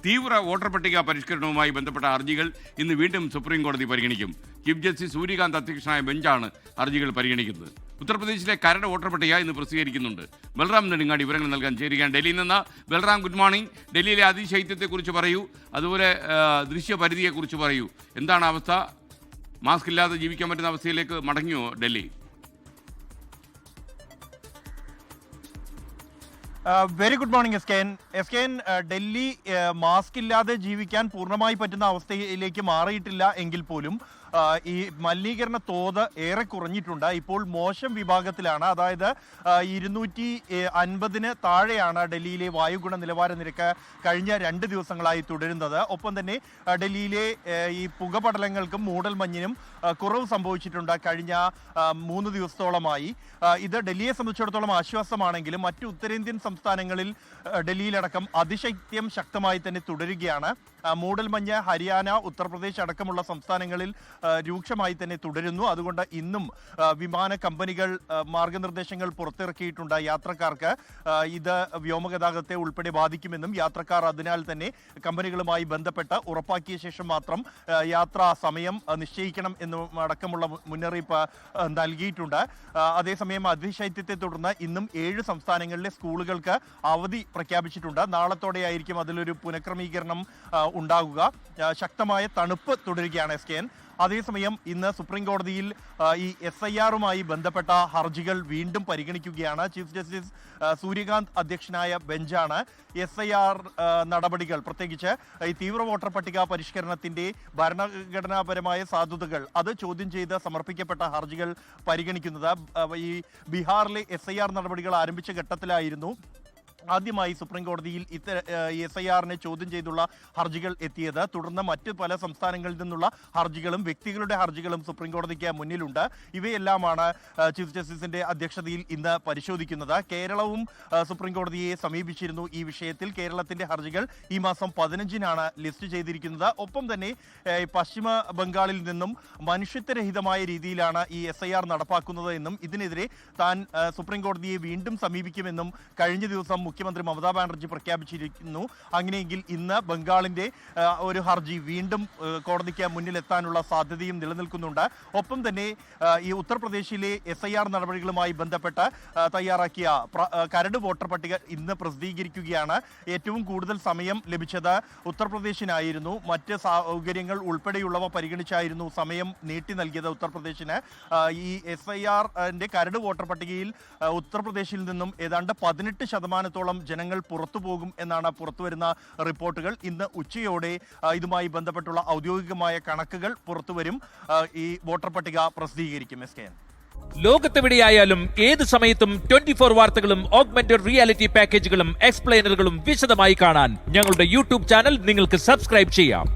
തീവ്ര വോട്ടർ പട്ടിക പരിഷ്കരണവുമായി ബന്ധപ്പെട്ട ഹർജികൾ ഇന്ന് വീണ്ടും സുപ്രീം കോടതി പരിഗണിക്കും. ചീഫ് ജസ്റ്റിസ് സൂര്യകാന്ത് അധ്യക്ഷനായ ബെഞ്ചാണ് ഹർജികൾ പരിഗണിക്കുന്നത്. ഉത്തർപ്രദേശിലെ കരട് വോട്ടർ പട്ടിക ഇന്ന് പ്രസിദ്ധീകരിക്കുന്നുണ്ട്. ബൽറാം നെടുങ്ങാടി വിവരങ്ങൾ നൽകാൻ ചേരുകയാണ് ഡൽഹിയിൽ നിന്ന്. Balram, good morning. ഡൽഹിയിലെ അതിശൈത്യത്തെക്കുറിച്ച് പറയൂ, അതുപോലെ ദൃശ്യപരിധിയെക്കുറിച്ച് പറയൂ. എന്താണ് അവസ്ഥ? മാസ്ക് ഇല്ലാതെ ജീവിക്കാൻ പറ്റുന്ന അവസ്ഥയിലേക്ക് മടങ്ങിയോ Delhi? Very good morning S K N. Delhi mask ഇല്ലാതെ ജീവിക്കാൻ പൂർണ്ണമായി പറ്റുന്ന അവസ്ഥയിലേക്ക് മാറിയിട്ടില്ല എങ്കിൽ പോലും ഈ മലിനീകരണ തോത് ഏറെ കുറഞ്ഞിട്ടുണ്ട്. ഇപ്പോൾ മോശം വിഭാഗത്തിലാണ്. അതായത് 250 താഴെയാണ് ഡൽഹിയിലെ വായുഗുണ നിലവാര നിരക്ക് കഴിഞ്ഞ 2 ദിവസങ്ങളായി തുടരുന്നത്. ഒപ്പം തന്നെ ഡൽഹിയിലെ ഈ പുകപടലങ്ങൾക്കും മൂടൽമഞ്ഞിനും കുറവ് സംഭവിച്ചിട്ടുണ്ട് കഴിഞ്ഞ 3 ദിവസത്തോളമായി. ഇത് ഡൽഹിയെ സംബന്ധിച്ചിടത്തോളം ആശ്വാസമാണെങ്കിലും മറ്റു ഉത്തരേന്ത്യൻ സംസ്ഥാനങ്ങളിൽ ഡൽഹിയിലടക്കം അതിശൈത്യം ശക്തമായി തന്നെ തുടരുകയാണ്. മൂടൽമഞ്ഞ് ഹരിയാന, ഉത്തർപ്രദേശ് അടക്കമുള്ള സംസ്ഥാനങ്ങളിൽ രൂക്ഷമായി തന്നെ തുടരുന്നു. അതുകൊണ്ട് ഇന്നും വിമാന കമ്പനികൾ മാർഗനിർദ്ദേശങ്ങൾ പുറത്തിറക്കിയിട്ടുണ്ട് യാത്രക്കാർക്ക്. ഇത് വ്യോമഗതാഗതത്തെ ഉൾപ്പെടെ ബാധിക്കുമെന്നും യാത്രക്കാർ അതിനാൽ തന്നെ കമ്പനികളുമായി ബന്ധപ്പെട്ട് ഉറപ്പാക്കിയ ശേഷം മാത്രം യാത്രാ സമയം നിശ്ചയിക്കണം എന്നും അടക്കമുള്ള മുന്നറിയിപ്പ് നൽകിയിട്ടുണ്ട്. അതേസമയം അതിശൈത്യത്തെ തുടർന്ന് ഇന്നും 7 സംസ്ഥാനങ്ങളിലെ സ്കൂളുകൾക്ക് അവധി പ്രഖ്യാപിച്ചിട്ടുണ്ട്. നാളത്തോടെയായിരിക്കും അതിലൊരു പുനഃക്രമീകരണം ഉണ്ടാകുക. ശക്തമായ തണുപ്പ് തുടരുകയാണ് എസ് കെ എൻ. അതേസമയം ഇന്ന് സുപ്രീം കോടതിയിൽ ഈ SIR-മായി ബന്ധപ്പെട്ട ഹർജികൾ വീണ്ടും പരിഗണിക്കുകയാണ്. ചീഫ് ജസ്റ്റിസ് സൂര്യകാന്ത് അധ്യക്ഷനായ ബെഞ്ചാണ് SIR നടപടികൾ, പ്രത്യേകിച്ച് ഈ തീവ്ര വോട്ടർ പട്ടിക പരിഷ്കരണത്തിന്റെ ഭരണഘടനാപരമായ സാധുതകൾ അത് ചോദ്യം ചെയ്ത് സമർപ്പിക്കപ്പെട്ട ഹർജികൾ പരിഗണിക്കുന്നത്. ഈ ബീഹാറിലെ SIR നടപടികൾ ആരംഭിച്ച ഘട്ടത്തിലായിരുന്നു ആദ്യമായി സുപ്രീം കോടതിയിൽ SIR-നെ ചോദ്യം ചെയ്തുള്ള ഹർജികൾ എത്തിയത്. തുടർന്ന് മറ്റ് പല സംസ്ഥാനങ്ങളിൽ നിന്നുള്ള ഹർജികളും വ്യക്തികളുടെ ഹർജികളും സുപ്രീം കോടതിക്ക് മുന്നിലുണ്ട്. ഇവയെല്ലാമാണ് ചീഫ് ജസ്റ്റിസിന്റെ അധ്യക്ഷതയിൽ ഇന്ന് പരിശോധിക്കുന്നത്. കേരളവും സുപ്രീം കോടതിയെ സമീപിച്ചിരുന്നു ഈ വിഷയത്തിൽ. കേരളത്തിന്റെ ഹർജികൾ ഈ മാസം 15-നാണ് ലിസ്റ്റ് ചെയ്തിരിക്കുന്നത്. ഒപ്പം തന്നെ പശ്ചിമ ബംഗാളിൽ നിന്നും മനുഷ്യത്വരഹിതമായ രീതിയിലാണ് ഈ SIR നടപ്പാക്കുന്നത് എന്നും ഇതിനെതിരെ താൻ സുപ്രീം കോടതിയെ വീണ്ടും സമീപിക്കുമെന്നും കഴിഞ്ഞ ദിവസം മുഖ്യമന്ത്രി മമതാ ബാനർജി പ്രഖ്യാപിച്ചിരിക്കുന്നു. അങ്ങനെയെങ്കിൽ ഇന്ന് ബംഗാളിന്റെ ഒരു ഹർജി വീണ്ടും കോടതിക്ക് മുന്നിലെത്താനുള്ള സാധ്യതയും നിലനിൽക്കുന്നുണ്ട്. ഒപ്പം തന്നെ ഈ ഉത്തർപ്രദേശിലെ SIR നടപടികളുമായി ബന്ധപ്പെട്ട് തയ്യാറാക്കിയ കരട് വോട്ടർ പട്ടിക ഇന്ന് പ്രസിദ്ധീകരിക്കുകയാണ്. ഏറ്റവും കൂടുതൽ സമയം ലഭിച്ചത് ഉത്തർപ്രദേശിനായിരുന്നു. മറ്റ് സൗകര്യങ്ങൾ ഉൾപ്പെടെയുള്ളവ പരിഗണിച്ചായിരുന്നു സമയം നീട്ടി നൽകിയത് ഉത്തർപ്രദേശിന്. ഈ SIR-ന്റെ കരട് വോട്ടർ പട്ടികയിൽ ഉത്തർപ്രദേശിൽ നിന്നും ഏതാണ്ട് 18% ജനങ്ങൾ പുറത്തു പോകും എന്നാണ് പുറത്തുവരുന്ന റിപ്പോർട്ടുകൾ. ഇന്ന് ഉച്ചയോടെ ഇതുമായി ബന്ധപ്പെട്ടുള്ള ഔദ്യോഗികമായ കണക്കുകൾ പുറത്തുവരും. ഈ വോട്ടർ പട്ടിക പ്രസിദ്ധീകരിക്കും. ലോകത്തെവിടെയായാലും ഏത് സമയത്തും 24 വാർത്തകളും ഓഗ്മെന്റഡ് റിയാലിറ്റി പാക്കേജുകളും എക്സ്പ്ലെയിനറുകളും വിശദമായി കാണാൻ ഞങ്ങളുടെ YouTube ചാനൽ നിങ്ങൾക്ക് സബ്സ്ക്രൈബ് ചെയ്യാം.